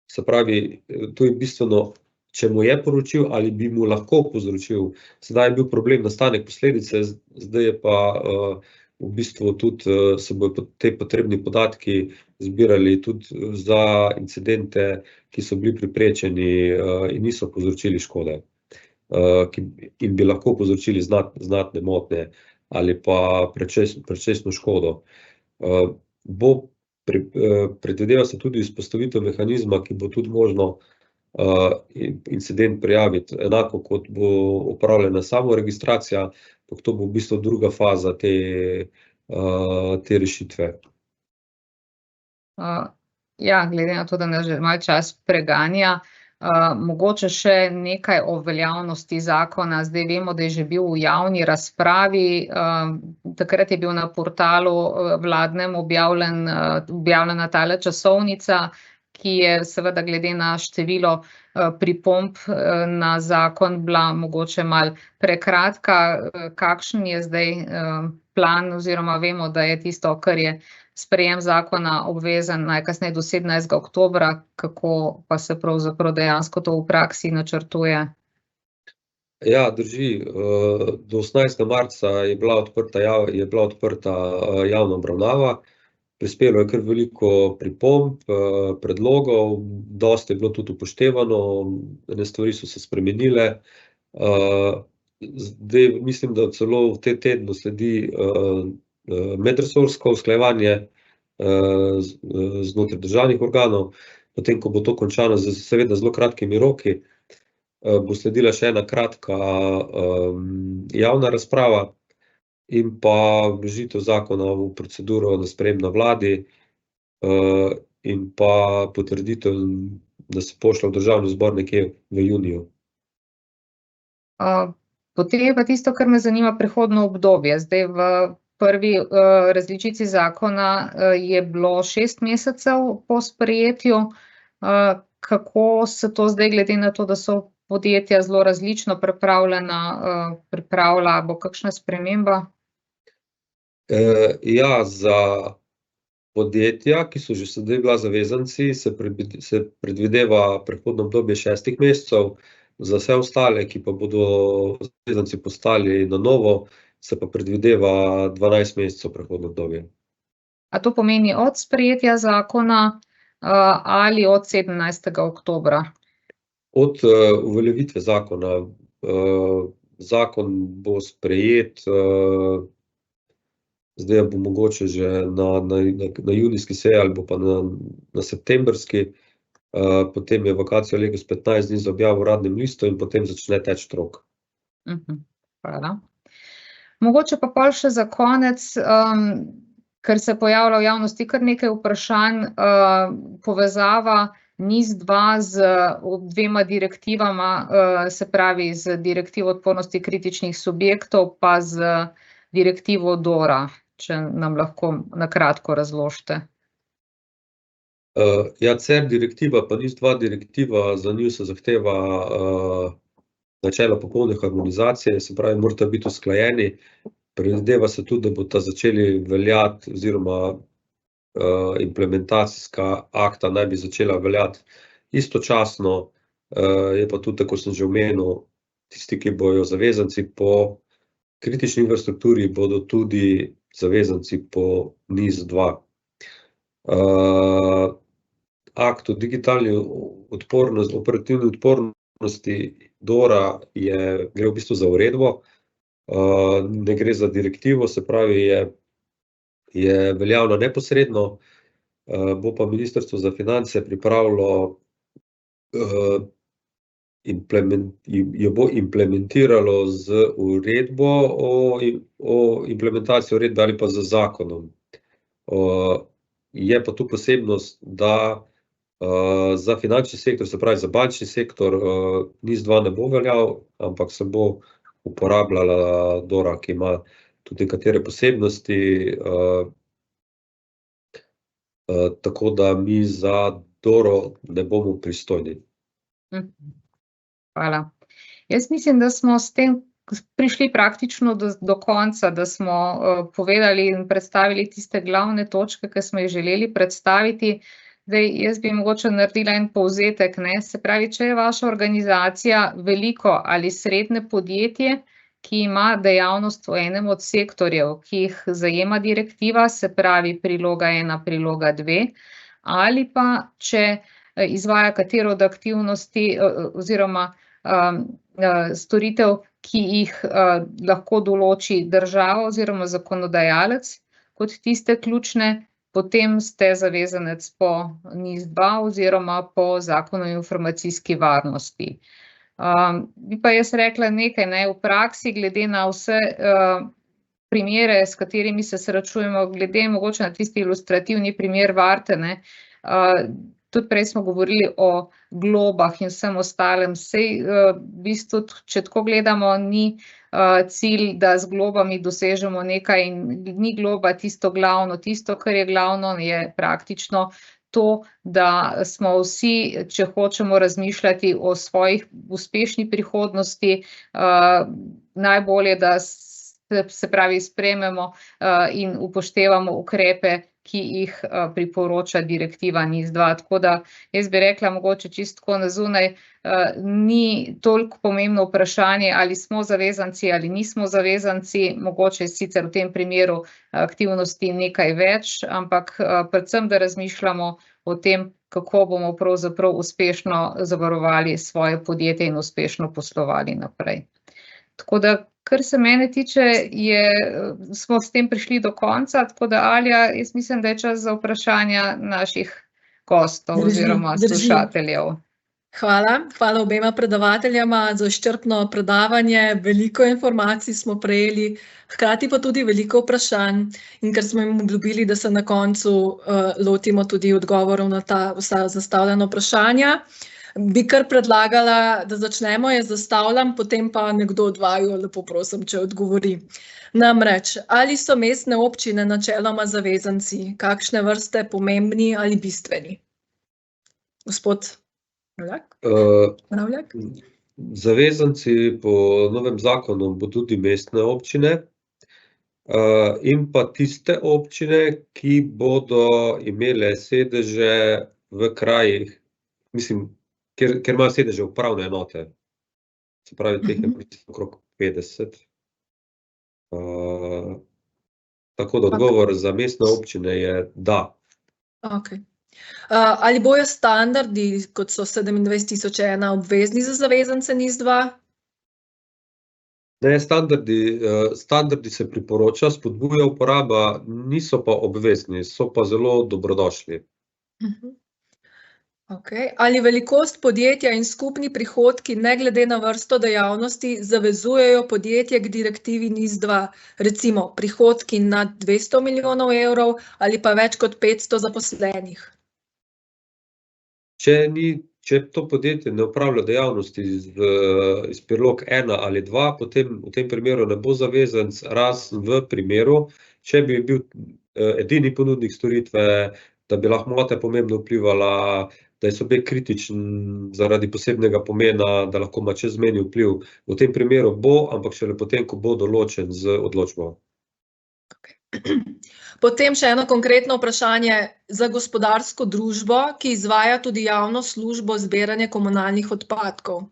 se pravi, to je bistveno, če mu je poročil ali bi mu lahko povzročil. Sedaj je bil problem nastanek posledice, zdaj je pa v bistvu tudi se bodo te potrebni podatki zbirali tudi za incidente, ki so bili preprečeni in niso povzročili škode, in bi lahko povzročili znatne motnje ali pa precejšnjo škodo. Predvideva se tudi vzpostavitev mehanizma, ki bo tudi možno incident prijaviti, enako kot bo opravljena samoregistracija, ampak to bo v bistvu druga faza te rešitve. Ja, glede na to, da nas že malo čas preganja, mogoče še nekaj o veljavnosti zakona. Zdaj vemo, da je že bil v javni razpravi, takrat je bil na portalu vladnem objavljena tale časovnica, ki je seveda glede na število pripomb na zakon bila mogoče malo prekratka. Kakšen je zdaj plan, oziroma vemo, da je tisto, kar je sprejem zakona obvezen najkasneje do 17. oktobra, kako pa se pravzaprav dejansko to v praksi načrtuje? Ja, drži. Do 18. marca je bila odprta javna obravnava. Prispelo je kar veliko pripomb, predlogov, dosti je bilo tudi upoštevano, ene stvari so se spremenile. Zdaj mislim, da celo v tem tednu sledi medresorsko usklajevanje znotraj državnih organov, potem ko bo to končano z seveda zelo kratkimi roki, bo sledila še ena kratka javna razprava in pa vložitev zakona v proceduro na sprejem na vladi in pa potrditev, da se pošlje v državni zbor nekje v juniju. Potem je pa tisto, kar me zanima, prehodno obdobje. Zdaj v prvi različici zakona je bilo 6 mesecev po sprejetju. Kako se to zdaj, glede na to, da so podjetja zelo različno pripravila, bo kakšna sprememba? Ja, podjetja, ki so že sedaj bila zavezanci, se predvideva prehodno obdobje 6 mesecev, za vse ostale, ki pa bodo zavezanci postali na novo, se pa predvideva 12 mesecev prehodno obdobje. A to pomeni od sprejetja zakona ali od 17. oktobra? Od uveljavitve zakona. Zakon bo sprejet, zdaj bo mogoče že na junijski seji ali bo pa na septembrski, potem je vacatio legis 15 dni za objavo v Uradnem listu in potem začne teči rok. Hvala. Mogoče pa pol še za konec, ker se pojavlja v javnosti kar nekaj vprašanj, povezava NIS2 z dvema direktivama, se pravi z direktivo odpornosti kritičnih subjektov pa z direktivo DORA, če nam lahko na kratko razložite. Ja, CER direktiva pa NIS2 direktiva, za njih se zahteva načelo popolne harmonizacije, se pravi, morata biti usklajeni. Predvideva se tudi, da bosta začeli veljati oziroma implementacijska akta naj bi začela veljati istočasno, je pa tudi, tako sem že omenil, tisti, ki bojo zavezanci po kritični infrastrukturi, bodo tudi zavezanci po NIS2. Akt o digitalni operativni odpornosti DORA gre v bistvu za uredbo, ne gre za direktivo, se pravi, je veljavna neposredno, bo pa Ministrstvo za finance pripravilo, jo bo implementiralo z uredbo o implementaciji uredbe ali pa z zakonom. Je pa tu posebnost, da za finančni sektor, se pravi za bančni sektor, NIS2 ne bo veljal, ampak se bo uporabljala DORA, ki ima tudi nekatere posebnosti, tako da mi za DORO ne bomo pristojni. Hvala. Jaz mislim, da smo s tem prišli praktično do konca, da smo povedali in predstavili tiste glavne točke, ki smo jih želeli predstaviti. Zdaj, jaz bi mogoče naredila en povzetek, ne, se pravi, če je vaša organizacija veliko ali srednje podjetje, ki ima dejavnost v enem od sektorjev, ki jih zajema direktiva, se pravi priloga 1, priloga 2, ali pa če izvaja katero od aktivnosti oziroma storitev, ki jih lahko določi država oziroma zakonodajalec kot tiste ključne, potem ste zavezanec po NIS2 oziroma po Zakonu o informacijski varnosti. Bi pa jaz rekla nekaj, ne, v praksi, glede na vse primere, s katerimi se srečujemo, glede mogoče na tisti ilustrativni primer Varte, ne, tudi prej smo govorili o globah in vsem ostalem, saj v bistvu, če tako gledamo, ni cilj, da z globami dosežemo nekaj in ni globa tisto glavno, tisto, kar je glavno, je praktično to, da smo vsi, če hočemo razmišljati o svojih uspešni prihodnosti, najbolje, da se pravi sprejmemo in upoštevamo ukrepe, ki jih priporoča direktiva NIS2. Tako da jaz bi rekla, mogoče čisto tako na zunaj, ni toliko pomembno vprašanje, ali smo zavezanci ali nismo zavezanci, mogoče sicer v tem primeru aktivnosti nekaj več, ampak predvsem, da razmišljamo o tem, kako bomo pravzaprav uspešno zavarovali svoje podjetje in uspešno poslovali naprej. Tako da, kar se mene tiče, smo s tem prišli do konca, tako da, Alja, jaz mislim, da je čas za vprašanja naših gostov oziroma slušateljev. Hvala obema predavateljema za izčrpno predavanje, veliko informacij smo prejeli, hkrati pa tudi veliko vprašanj, in ker smo jim obljubili, da se na koncu lotimo tudi odgovorov na ta vsa zastavljena vprašanja. Bi kar predlagala, da začnemo, jaz zastavljam, potem pa nekdo od vaju, lepo prosim, če odgovori. Namreč, ali so mestne občine načeloma zavezanci, kakšne vrste, pomembni ali bistveni? Gospod Mravljak? Zavezanci po novem zakonu bo tudi mestne občine. in pa tiste občine, ki bodo imele sedeže v krajih, mislim, kjer imajo sedeže upravne enote. Se pravi, teh je okrog 50. Tako da odgovor za mestne občine je da. Okay. Ali bojo standardi, kot so 27.001, obvezni za zavezance NIS2? Ne, standardi se priporoča, spodbuja uporaba, niso pa obvezni, so pa zelo dobrodošli. Okay. Ali velikost podjetja in skupni prihodki, ne glede na vrsto dejavnosti, zavezujejo podjetje k direktivi NIS2, recimo prihodki nad 200 milijonov evrov ali pa več kot 500 zaposlenih? Če to podjetje ne opravlja dejavnosti iz prilog 1 ali 2, potem v tem primeru ne bo zavezanec, razen v primeru, če bi bil edini ponudnik storitve, da bi lahko pomembno vplivala, da je subjekt kritičen zaradi posebnega pomena, da lahko ima čezmejni vpliv. V tem primeru bo, ampak šele potem, ko bo določen z odločbo. Potem še eno konkretno vprašanje za gospodarsko družbo, ki izvaja tudi javno službo zbiranja komunalnih odpadkov.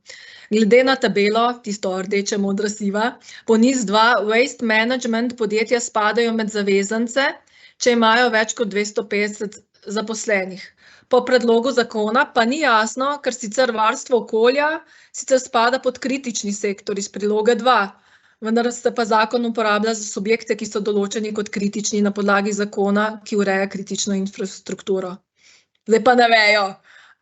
Glede na tabelo, tisto rdeče modra siva, po NIS2 Waste Management podjetja spadajo med zavezance, če imajo več kot 250 zaposlenih. Po predlogu zakona pa ni jasno, ker sicer varstvo okolja sicer spada pod kritični sektor iz priloge 2, vendar se pa zakon uporablja za subjekte, ki so določeni kot kritični na podlagi zakona, ki ureja kritično infrastrukturo. Zdaj pa ne vejo,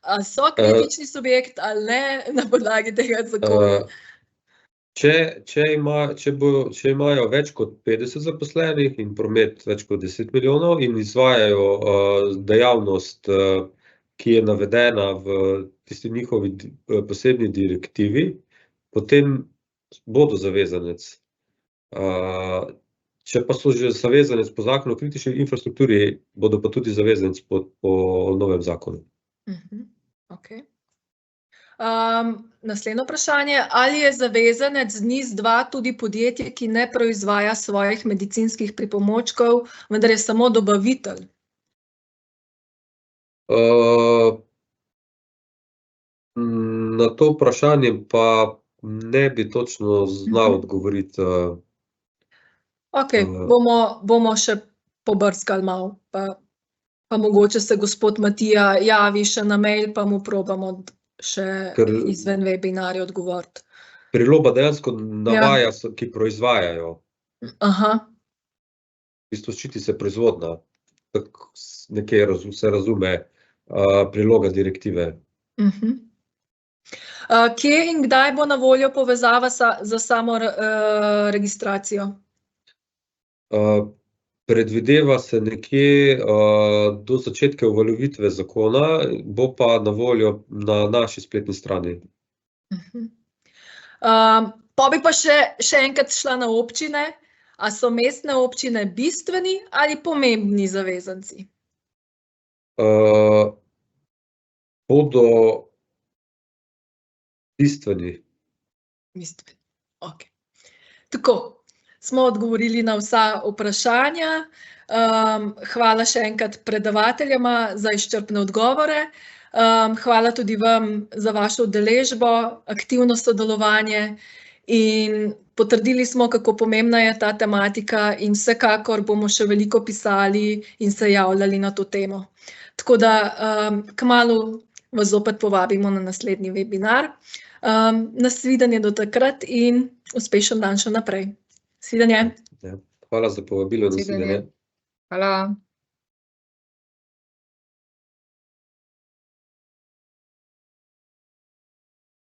ali so kritični subjekt ali ne na podlagi tega zakona. Če imajo več kot 50 zaposlenih in promet več kot 10 milijonov in izvajajo dejavnost, ki je navedena v tisti njihovi posebni direktivi, potem bodo zavezanec. Če pa so že zavezanec po zakonu o kritični infrastrukturi, bodo pa tudi zavezanec po novem zakonu. Okay. Naslednje vprašanje, ali je zavezanec NIS2 tudi podjetje, ki ne proizvaja svojih medicinskih pripomočkov, vendar je samo dobavitelj? Na to vprašanje pa ne bi točno znal odgovoriti. Okay, bomo še pobrskali malo, pa mogoče se gospod Matija javi še na mail, pa mu probamo še izven webinarja odgovoriti. Priloga dejansko navaja, ki proizvajajo. V bistvu ščiti se proizvodnja, tako nekje se razume priloga direktive. Kje in kdaj bo na voljo povezava za samo registracijo? Predvideva se nekje do začetka uveljavitve zakona, bo pa na voljo na naši spletni strani. Pa bi pa še enkrat šla na občine. A so mestne občine bistveni ali pomembni zavezanci? Bodo bistveni. Bistveni, okej. Tako, smo odgovorili na vsa vprašanja. Hvala še enkrat predavateljema za izčrpne odgovore. Hvala tudi vam za vašo udeležbo, aktivno sodelovanje in potrdili smo, kako pomembna je ta tematika in vsekakor bomo še veliko pisali in se javljali na to temo. Tako da kmalu vas zopet povabimo na naslednji webinar. Nasvidenje do takrat in uspešen dan še naprej. Svidenje. Hvala za povabilo. Nasvidenje. Hvala.